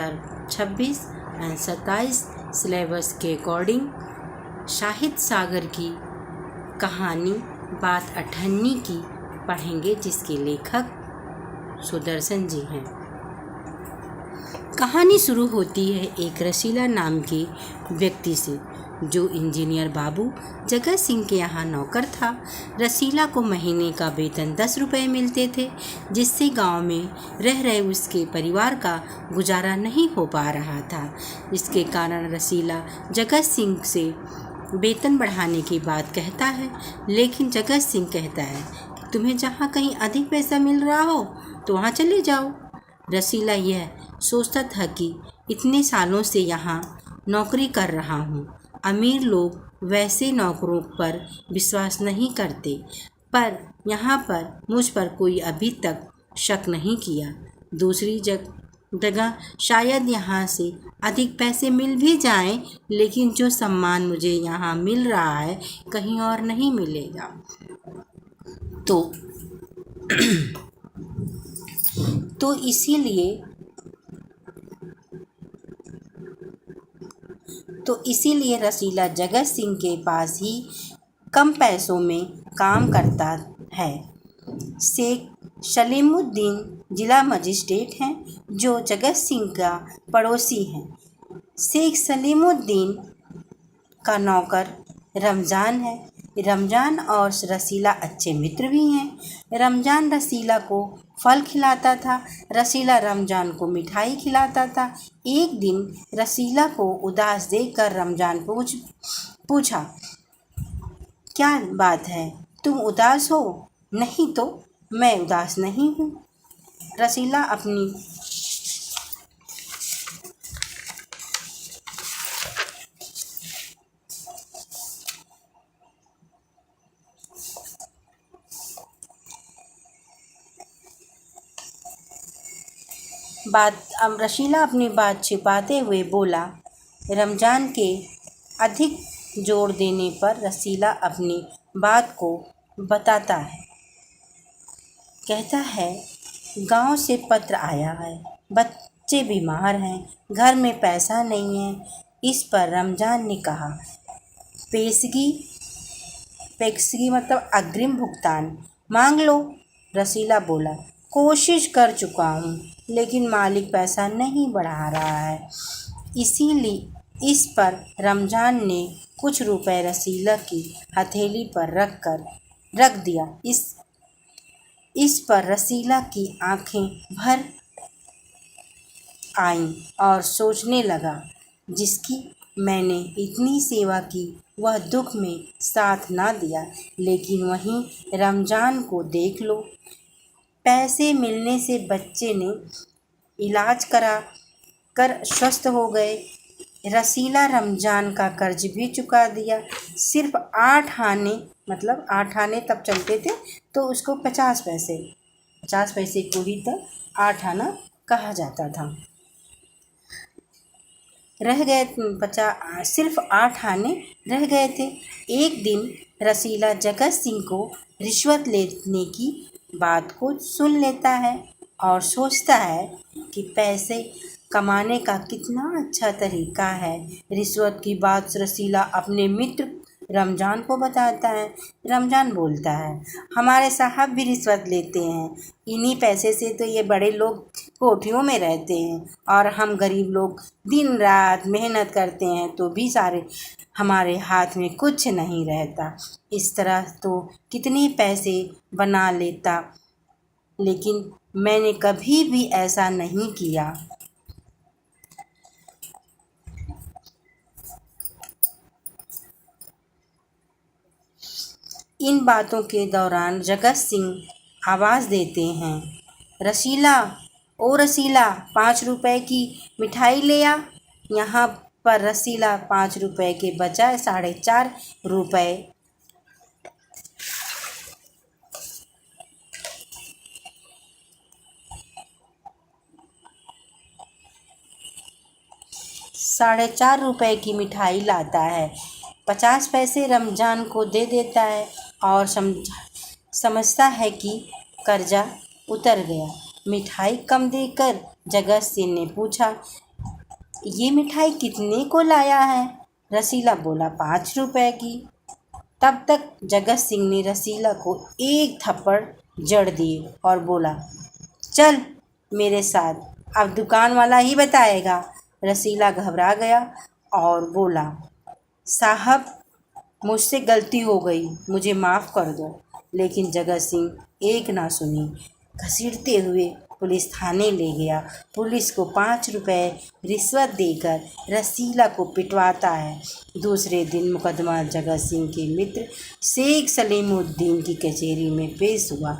26 and 27 syllabus के according Shahid सागर की कहानी बात अठन्नी की पढ़ेंगे, जिसके लेखक सुदर्शन जी हैं। कहानी शुरू होती है एक रसीला नाम के व्यक्ति से, जो इंजीनियर बाबू जगत सिंह के यहाँ नौकर था। रसीला को महीने का वेतन 10 रुपये मिलते थे, जिससे गांव में रह रहे उसके परिवार का गुजारा नहीं हो पा रहा था। इसके कारण रसीला जगत सिंह से वेतन बढ़ाने की बात कहता है, लेकिन जगत सिंह कहता है कि तुम्हें जहाँ कहीं अधिक पैसा मिल रहा हो तो वहाँ चले जाओ। रसीला यह सोचता था कि इतने सालों से यहाँ नौकरी कर रहा हूँ, अमीर लोग वैसे नौकरों पर विश्वास नहीं करते, पर यहाँ पर मुझ पर कोई अभी तक शक नहीं किया। दूसरी जगह शायद यहाँ से अधिक पैसे मिल भी जाएं, लेकिन जो सम्मान मुझे यहाँ मिल रहा है कहीं और नहीं मिलेगा। तो इसीलिए रसीला जगत सिंह के पास ही कम पैसों में काम करता है। शेख सलीमुद्दीन जिला मजिस्ट्रेट हैं, जो जगत सिंह का पड़ोसी हैं। शेख सलीमुद्दीन का नौकर रमज़ान है। रमज़ान और रसीला अच्छे मित्र भी हैं। रमज़ान रसीला को फल खिलाता था, रसीला रमज़ान को मिठाई खिलाता था। एक दिन रसीला को उदास देखकर रमज़ान पूछा, क्या बात है, तुम उदास हो? नहीं तो मैं उदास नहीं हूँ। रसीला अपनी रसीला अपनी बात छिपाते हुए बोला। रमज़ान के अधिक जोर देने पर रसीला अपनी बात को बताता है। कहता है, गांव से पत्र आया है, बच्चे बीमार हैं, घर में पैसा नहीं है। इस पर रमज़ान ने कहा, पेशगी मतलब अग्रिम भुगतान मांग लो। रसीला बोला, कोशिश कर चुका हूँ, लेकिन मालिक पैसा नहीं बढ़ा रहा है। इस पर रमज़ान ने कुछ रुपए रसीला की हथेली पर रख दिया। इस पर रसीला की आंखें भर आईं और सोचने लगा, जिसकी मैंने इतनी सेवा की वह दुख में साथ ना दिया। लेकिन वहीं रमज़ान को देख लो, पैसे मिलने से बच्चे ने इलाज करा कर स्वस्थ हो गए। रसीला रमज़ान का कर्ज भी चुका दिया। सिर्फ 8 आने मतलब 8 आने तब चलते थे, तो उसको 50 पैसे को ही तो 8 आना कहा जाता था। सिर्फ 8 आने रह गए थे। एक दिन रसीला जगत सिंह को रिश्वत लेने की बात को सुन लेता है और सोचता है कि पैसे कमाने का कितना अच्छा तरीका है। रिश्वत की बात रसीला अपने मित्र रमज़ान को बताता है। रमज़ान बोलता है, हमारे साहब भी रिश्वत लेते हैं, इन्हीं पैसे से तो ये बड़े लोग कोठियों में रहते हैं, और हम गरीब लोग दिन रात मेहनत करते हैं तो भी सारे हमारे हाथ में कुछ नहीं रहता। इस तरह तो कितने पैसे बना लेता, लेकिन मैंने कभी भी ऐसा नहीं किया। इन बातों के दौरान जगत सिंह आवाज़ देते हैं, रसीला, ओ रसीला, 5 रुपए की मिठाई ले आ। यहाँ पर रसीला 5 रुपए के बजाय 4.5 रुपए 4.5 रुपए की मिठाई लाता है। 50 पैसे रमज़ान को दे देता है और समझता है कि कर्जा उतर गया। मिठाई कम देकर जगत सिंह ने पूछा, ये मिठाई कितने को लाया है? रसीला बोला, 5 रुपए की। तब तक जगत सिंह ने रसीला को एक थप्पड़ जड़ दिए और बोला, चल मेरे साथ, अब दुकान वाला ही बताएगा। रसीला घबरा गया और बोला, साहब मुझसे गलती हो गई, मुझे माफ़ कर दो। लेकिन जगत सिंह एक ना सुनी, घसीटते हुए पुलिस थाने ले गया। पुलिस को 5 रुपए रिश्वत देकर रसीला को पिटवाता है। दूसरे दिन मुकदमा जगत सिंह के मित्र शेख सलीमुद्दीन की कचहरी में पेश हुआ।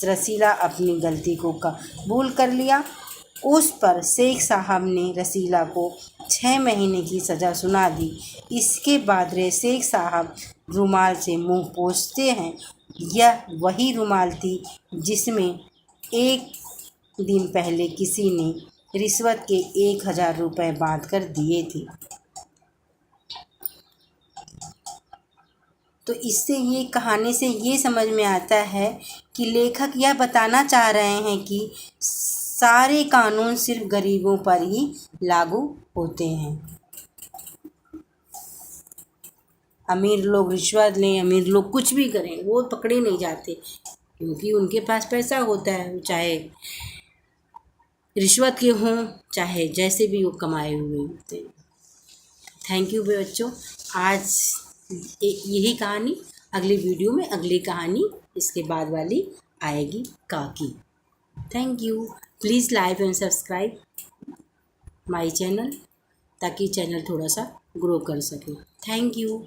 रसीला अपनी गलती को कबूल कर लिया। उस पर शेख साहब ने रसीला को 6 महीने की सज़ा सुना दी। इसके बाद शेख साहब रुमाल से मुंह पोंछते हैं। यह वही रुमाल थी जिसमें एक दिन पहले किसी ने रिश्वत के 1000 रुपये बांध कर दिए थे। तो इससे ये कहानी से ये समझ में आता है कि लेखक यह बताना चाह रहे हैं कि सारे कानून सिर्फ गरीबों पर ही लागू होते हैं। अमीर लोग रिश्वत लें, अमीर लोग कुछ भी करें, वो पकड़े नहीं जाते क्योंकि उनके पास पैसा होता है, चाहे रिश्वत के हों चाहे जैसे भी वो कमाए हुए होते हैं। थैंक यू बच्चों। आज यही कहानी, अगली वीडियो में अगली कहानी इसके बाद वाली आएगी काकी। Thank you. Please like and subscribe my channel ताकि चैनल थोड़ा सा ग्रो कर सके। Thank you.